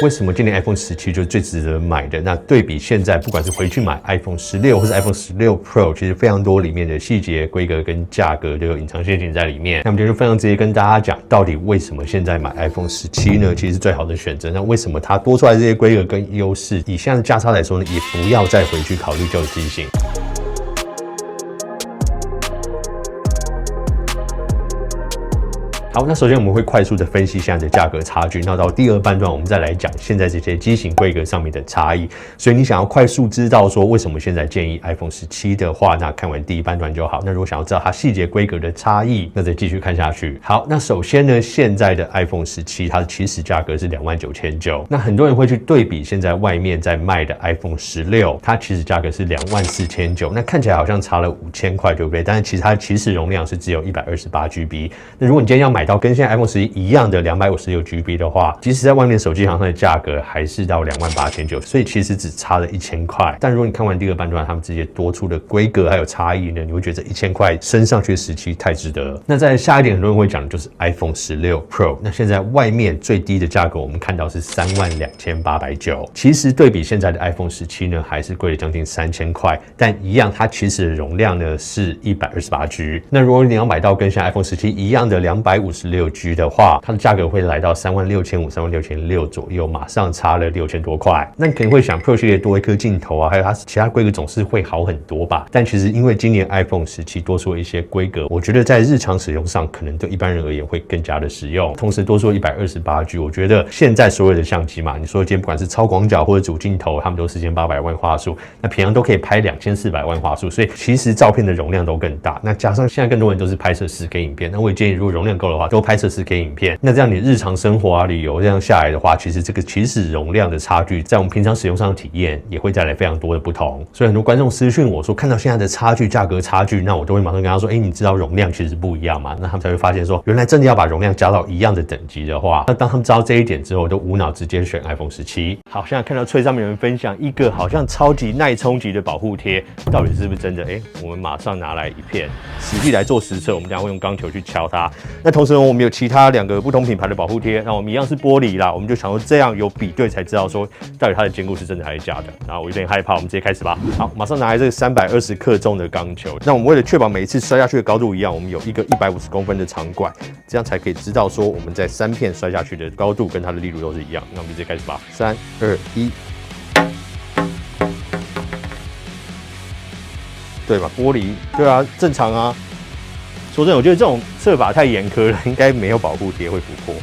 为什么今年 iPhone 17就是最值得买的？那对比现在，不管是回去买 iPhone 16或是 iPhone 16 Pro， 其实非常多里面的细节、规格跟价格都有隐藏陷阱在里面。那我们今天就非常直接跟大家讲，到底为什么现在买 iPhone 17呢？其实是最好的选择。那为什么它多出来这些规格跟优势，以现在的价差来说呢，也不要再回去考虑旧机型。好，那首先我们会快速的分析现在的价格差距，那到第二半段我们再来讲现在这些机型规格上面的差异。所以你想要快速知道说为什么现在建议 iPhone 17的话，那看完第一半段就好。那如果想要知道它细节规格的差异，那再继续看下去。好，那首先呢，现在的 iPhone 17它的起始价格是29900，那很多人会去对比现在外面在卖的 iPhone 16，它起始价格是24900，那看起来好像差了5000块，对不对？但是其实它的起始容量是只有 128GB。那如果你今天要买到跟现在 iPhone 11一样的256GB 的话，即使在外面手机行上的价格还是到28900，所以其实只差了1000块。但如果你看完第二半段，他们直接多出的规格还有差异呢，你会觉得这1000块升上去的17太值得了。那再下一点，很多人会讲的就是 iPhone 16 Pro， 那现在外面最低的价格我们看到是32890，其实对比现在的 iPhone 17呢，还是贵了将近3000块，但一样它起始的容量呢是 128G。那如果你要买到跟像 iPhone 17一样的256G 的话，它的价格会来到36500、36600左右，马上差了6000多块。那你可能会想 Pro 系列多一颗镜头啊，还有它其他规格总是会好很多吧？但其实因为今年 iPhone 17多出了一些规格，我觉得在日常使用上可能对一般人而言会更加的实用。同时多出了 128G， 我觉得现在所有的相机嘛，你说今天不管是超广角或者主镜头，他们都4800万画素，那平常都可以拍2400万画素，所以其实照片的容量都更大。那加上现在更多人都是拍摄 4K 影片，那我也建议如果容量够的话，都拍摄 4K 影片。那这样你日常生活啊、旅游这样下来的话，其实这个起始容量的差距，在我们平常使用上的体验也会带来非常多的不同。所以很多观众私讯我说，看到现在的差距、价格差距，那我都会马上跟他说，你知道容量其实不一样嘛？那他们才会发现说，原来真的要把容量加到一样的等级的话，那当他们知道这一点之后，都无脑直接选 iPhone 17。好，现在看到脆上面有人分享一个好像超级耐冲击的保护贴，到底是不是真的？我们马上拿来一片，实际来做实测。我们等一下会用钢球去敲它。那同时呢，我们有其他2个不同品牌的保护贴，那我们一样是玻璃啦，我们就想说这样有比对才知道说到底它的坚固是真的还是假的。然后我有点害怕，我们直接开始吧。好，马上拿来这个320克重的钢球。那我们为了确保每一次摔下去的高度一样，我们有一个150公分的长管，这样才可以知道说我们在3片摔下去的高度跟它的力度都是一样。那我们直接开始吧，3、2、1。对吧？玻璃，对啊，正常啊。说真的，我觉得这种测法太严苛了，应该没有保护贴会不破。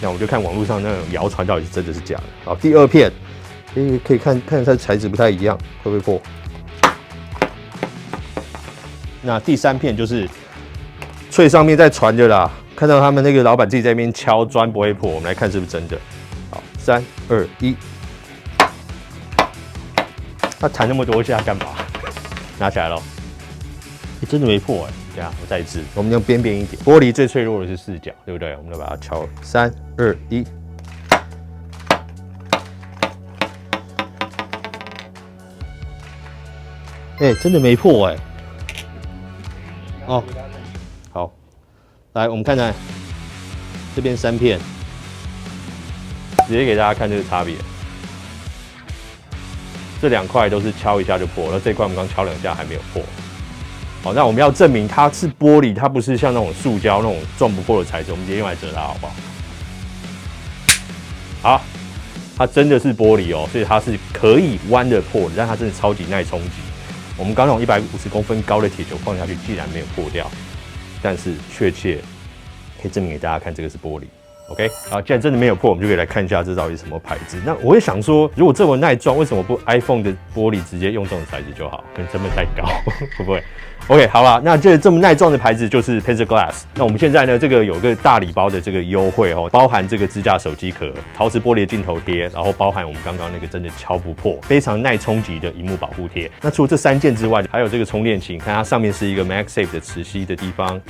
那我们就看网络上那种谣传到底是真的是假的。好，第2片，可以看它的材质不太一样，会不会破？那第3片就是脆上面在传的啦，看到他们那个老板自己在那边敲砖不会破，我们来看是不是真的。好，3、2、1，他弹那么多下干嘛？拿起来了，真的没破这样我再一次，我们用边边一点。玻璃最脆弱的是4角，对不对？我们就把它敲3、2、1。真的没破哦，好，来我们看看这边3片，直接给大家看这个差别。这2块都是敲一下就破了，这块我们刚敲2下还没有破。好，那我们要证明它是玻璃，它不是像那种塑胶那种撞不破的材质，我们直接用来折它，好不好？好，它真的是玻璃所以它是可以弯的破的，但它真的超级耐冲击。我们刚那种150公分高的铁球放下去，竟然没有破掉，但是确切可以证明给大家看，这个是玻璃。OK， 好，既然真的没有破，我们就可以来看一下这到底是什么牌子。那我也想说，如果这么耐撞，为什么不 iPhone 的玻璃直接用这种材质就好？可能成本太高，会不会 ？OK， 好啦，那这么耐撞的牌子就是 Pencil Glass。那我们现在呢，这个有个大礼包的这个优惠包含这个支架手机壳、陶瓷玻璃的镜头贴，然后包含我们刚刚那个真的敲不破、非常耐冲击的萤幕保护贴。那除了这3件之外，还有这个充电器，看它上面是一个 MagSafe 的磁吸的地方。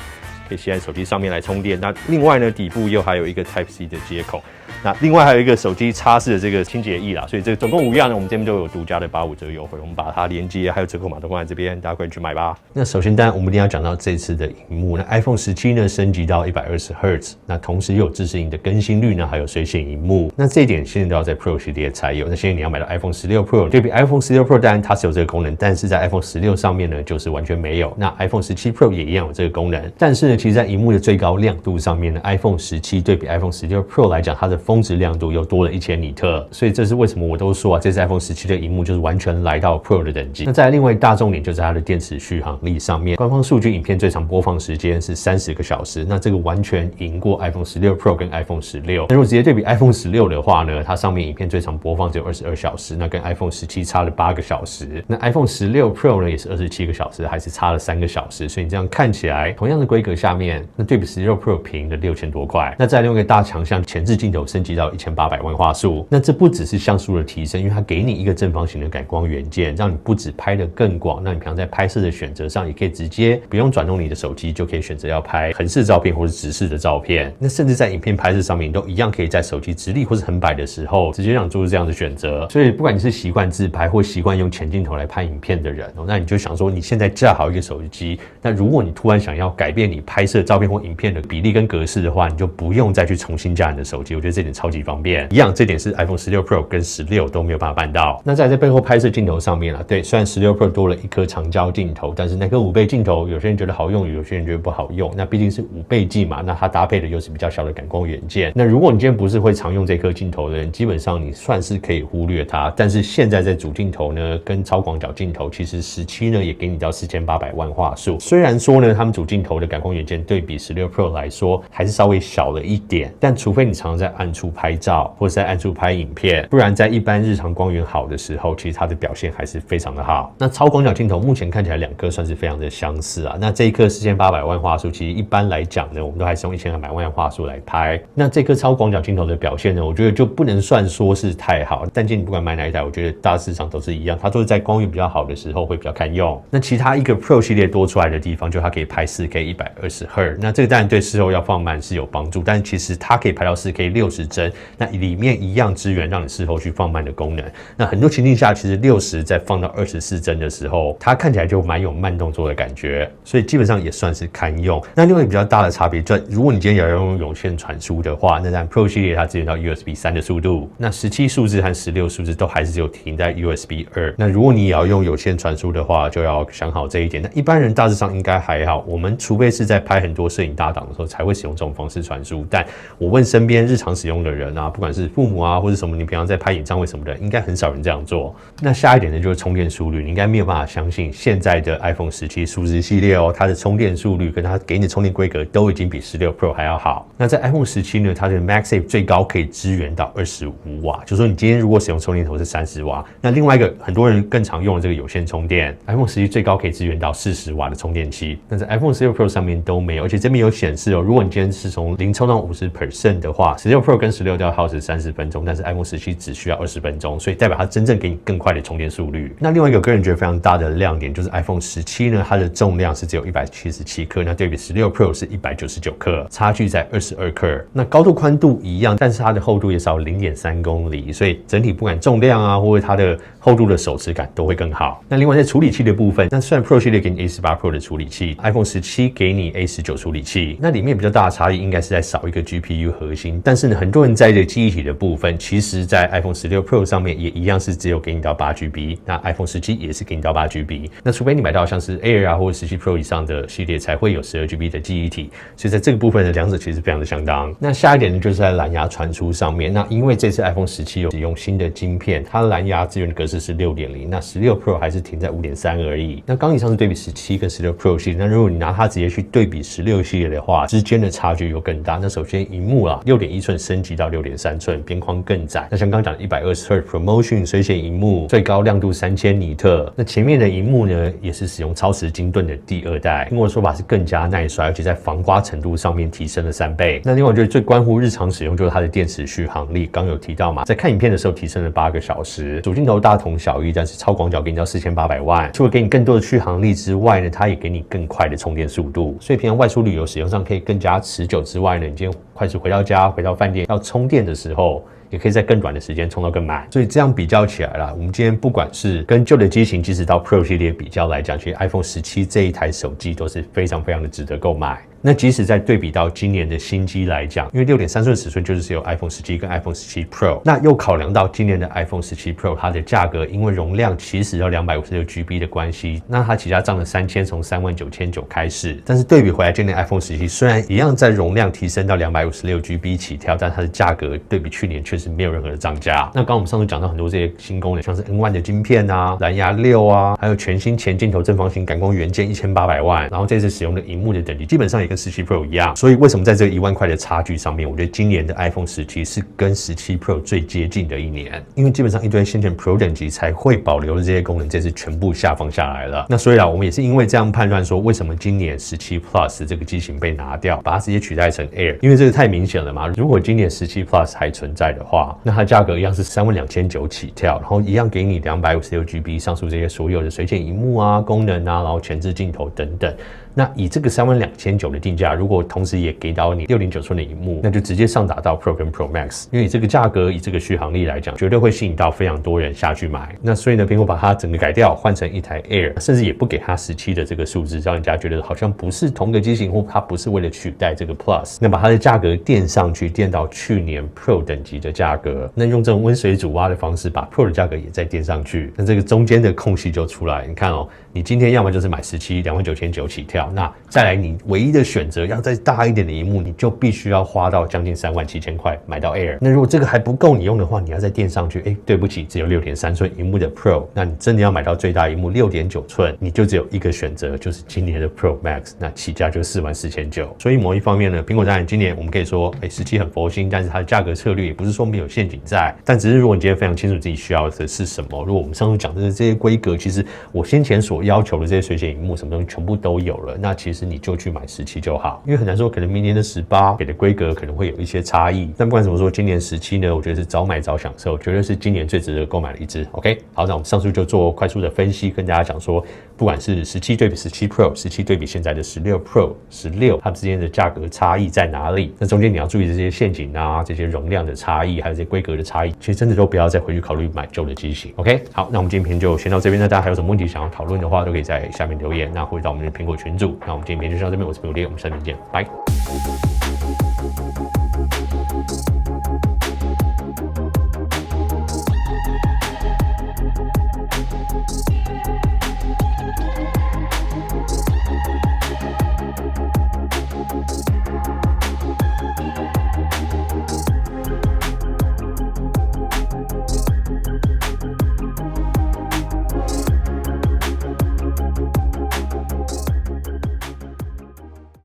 可以接在手机上面来充电。那另外呢，底部又还有一个 Type C 的接口。那另外还有一个手机擦拭的这个清洁液啦，所以这个总共5样呢，我们这边都有独家的85折优惠，我们把它连接还有折扣码都放在这边，大家快去买吧。那首先当然我们一定要讲到这次的萤幕，那 iPhone 17呢升级到120Hz， 那同时又有支持你的更新率呢，还有水显萤幕，那这一点现在都要在 Pro 系列才有。那现在你要买到 iPhone 16 Pro， 对比 iPhone 16 Pro 当然它是有这个功能，但是在 iPhone 16上面呢就是完全没有。那 iPhone 17 Pro 也一样有这个功能，但是呢，其实在萤幕的最高亮度上面呢 ，iPhone 17对比 iPhone 16 Pro 来讲，它的峰值亮度又多了1000尼特，所以这是为什么我都说啊，这次 iPhone 17的萤幕就是完全来到 Pro 的等级。那再来另外大重点就是它的电池续航力上面，官方数据影片最长播放时间是30个小时，那这个完全赢过 iPhone 16 Pro 跟 iPhone 16。那如果直接对比 iPhone 16的话呢，它上面影片最长播放只有22小时，那跟 iPhone 17差了8个小时。那 iPhone 16 Pro 呢也是27个小时，还是差了3个小时，所以你这样看起来，同样的规格下面，那对比16 Pro 平了6000多块。那再另外一个大强项，前置镜头升级到1800万画素。那这不只是像素的提升，因为它给你一个正方形的感光元件，让你不只拍得更广，那你平常在拍摄的选择上，也可以直接不用转动你的手机，就可以选择要拍横式照片或是直视的照片。那甚至在影片拍摄上面，都一样可以在手机直立或是横摆的时候，直接让你做出这样的选择。所以不管你是习惯自拍或习惯用前镜头来拍影片的人，那你就想说，你现在架好一个手机，那如果你突然想要改变你拍摄照片或影片的比例跟格式的话，你就不用再去重新架你的手机。我觉得这点超级方便。一样，这点是 iPhone 16 Pro 跟16都没有办法办到。那在背后拍摄镜头上面啦，对，虽然16 Pro 多了一颗长焦镜头，但是那颗5倍镜头，有些人觉得好用，有些人觉得不好用。那毕竟是5倍镜嘛，那它搭配的又是比较小的感光元件。那如果你今天不是会常用这颗镜头的人，基本上你算是可以忽略它。但是现在在主镜头呢，跟超广角镜头，其实17呢也给你到4800万画素。虽然说呢，他们主镜头的感光元件对比16 Pro 来说还是稍微小了一点，但除非你常常在暗处拍照，或是在暗处拍影片，不然在一般日常光源好的时候，其实它的表现还是非常的好。那超广角镜头目前看起来两颗算是非常的相似啊。那这一颗4800万画素，其实一般来讲呢，我们都还是用1200万画素来拍。那这颗超广角镜头的表现呢，我觉得就不能算说是太好。但今天你不管买哪一台，我觉得大致上都是一样，它都是在光源比较好的时候会比较堪用。那其他一个 Pro 系列多出来的地方，就它可以拍 4K 120 Hz， 那这个当然对事后要放慢是有帮助，但其实它可以拍到 4K 60帧，那里面一样支援让你事后去放慢的功能。那很多情境下，其实60再放到24帧的时候，它看起来就蛮有慢动作的感觉，所以基本上也算是堪用。那另外一个比较大的差别，就如果你今天要用有线传输的话，那当然 Pro 系列它支援到 USB 3的速度，那17数字和16数字都还是只有停在 USB 2。那如果你也要用有线传输的话，就要想好这一点。那一般人大致上应该还好，我们除非是在拍很多摄影大档的时候才会使用这种方式传输。但我问身边日常使用的人啊，不管是父母啊，或者什么，你平常在拍演唱会什么的，应该很少人这样做。那下一点呢，就是充电速率，你应该没有办法相信现在的 iPhone 17数字系列哦，它的充电速率跟它给你的充电规格都已经比16 Pro 还要好。那在 iPhone 17呢，它的 MagSafe 最高可以支援到25瓦，就是说你今天如果使用充电头是30瓦，那另外一个很多人更常用的这个有线充电 ，iPhone 17最高可以支援到40瓦的充电器，但在 iPhone 16 Pro 上面都没有，而且这边有显示哦，如果你今天是从0充到50% 的话，16 Pro 跟16都要耗时30分钟，但是 iPhone 17只需要20分钟，所以代表它真正给你更快的充电速率。那另外一个个人觉得非常大的亮点就是 iPhone 17呢，它的重量是只有177克，那对比16 Pro 是199克，差距在22克。那高度宽度一样，但是它的厚度也少0.3公厘，所以整体不管重量啊，或者它的厚度的手持感都会更好。那另外在处理器的部分，那虽然 Pro 系列给你 A18 Pro 的处理器， iPhone 17给你 A19 处理器，那里面比较大的差异应该是在少一个 GPU 核心，但是呢，很多人在意的记忆体的部分，其实在 iPhone 16 Pro 上面也一样是只有给你到 8GB， 那 iPhone 17也是给你到 8GB， 那除非你买到像是 Air 啊或者17 Pro 以上的系列才会有 12GB 的记忆体，所以在这个部分的两者其实非常的相当。那下一点呢，就是在蓝牙传输上面，那因为这次 iPhone 17有使用新的晶片，它的蓝牙支援格式是 6.0， 那16 Pro 还是停在 5.3 而已。那刚以上是对比17跟16 Pro 系列，那如果你拿它直接去对比16系列的话，之间的差距又更大。那首先萤幕啦，6.1寸升级到6.3寸，边框更窄。那像刚讲的120 Hz Promotion 水显萤幕，最高亮度3000尼特。那前面的萤幕呢，也是使用超磁晶盾的第2代，听我的说法是更加耐摔，而且在防刮程度上面提升了3倍。那另外我觉得最关乎日常使用就是它的电池续航力，刚有提到嘛，在看影片的时候提升了8个小时，主镜头大同小异，但是超广角给你到4800万，除了给你更多的续航力之外呢，它也给你更快的充电速度。所以平常外出旅游使用上可以更加持久之外呢，你今天快速回到家、回到饭店要充电的时候，也可以在更短的时间充到更满。所以这样比较起来啦，我们今天不管是跟旧的机型，即使到 Pro 系列比较来讲，其实 iPhone 17这一台手机都是非常的值得购买。那即使在对比到今年的新机来讲，因为 6.3 寸尺寸就是只有 iPhone 17跟 iPhone 17 Pro， 那又考量到今年的 iPhone 17 Pro 它的价格因为容量其实要 256GB 的关系，那它起价涨了3000，从39900开始。但是对比回来今年 iPhone 17虽然一样在容量提升到 256GB 起跳，但它的价格对比去年确实没有任何的涨价。那刚刚我们上次讲到很多这些新功能，像是 N1 的晶片啊、蓝牙6啊，还有全新前镜头正方形感光元件1800万，然后这次使用的萤幕的等级基本上也跟17 Pro 一样。所以为什么在这个1万块的差距上面，我觉得今年的 iPhone 17是跟17 Pro 最接近的一年，因为基本上一堆先前 Pro 等级才会保留的这些功能，这次全部下放下来了。那所以我们也是因为这样判断说，为什么今年17 Plus 这个机型被拿掉，把它直接取代成 Air， 因为这个太明显了嘛。如果今年17 Plus 还存在的话，那它价格一样是32900起跳，然后一样给你 256GB 上述这些所有的水解萤幕啊、功能啊，然后前置镜头等等。那以这个32900的定价，如果同时也给到你 6.9 寸的萤幕，那就直接上打到 Pro 跟 Pro Max， 因为以这个价格，以这个续航力来讲，绝对会吸引到非常多人下去买。那所以呢，苹果把它整个改掉，换成一台 Air， 甚至也不给它17的这个数字，让人家觉得好像不是同个机型，或它不是为了取代这个 Plus， 那把它的价格垫上去，垫到去年 Pro 等级的价格，那用这种温水煮蛙的方式，把 Pro 的价格也再垫上去，那这个中间的空隙就出来。你看哦，你今天要么就是买17 29900起跳，那再来你唯一的选择要再大一点的萤幕，你就必须要花到将近37000块买到 Air。那如果这个还不够你用的话，你要再垫上去，对不起，只有 6.3 寸萤幕的 Pro， 那你真的要买到最大萤幕 6.9 寸，你就只有一个选择，就是今年的 Pro Max， 那起价就44900。所以某一方面呢，苹果当然今年我们可以说17很佛心，但是它的价格策略也不是说没有陷阱在，但只是如果你今天非常清楚自己需要的是什么，如果我们上次讲的这些规格，其实我先前所要求的这些水解萤幕什么东西全部都有了，那其实你就去买17就好，因为很难说可能明年的18给的规格可能会有一些差异。但不管怎么说，今年17呢，我觉得是早买早享受，绝对是今年最值得购买的一支。OK， 好，那我们上述就做快速的分析，跟大家讲说，不管是17对比17 Pro， 17对比现在的16 Pro， 16它们之间的价格差异在哪里？那中间你要注意这些陷阱啊，这些容量的差异，还有这些规格的差异，其实真的都不要再回去考虑买旧的机型。OK， 好，那我们今天片就先到这边。那大家还有什么问题想要讨论的话，都可以在下面留言，那或者到我们的苹果群组。那我们今天片就先到这边，我是苹果爹，我们下面见，拜。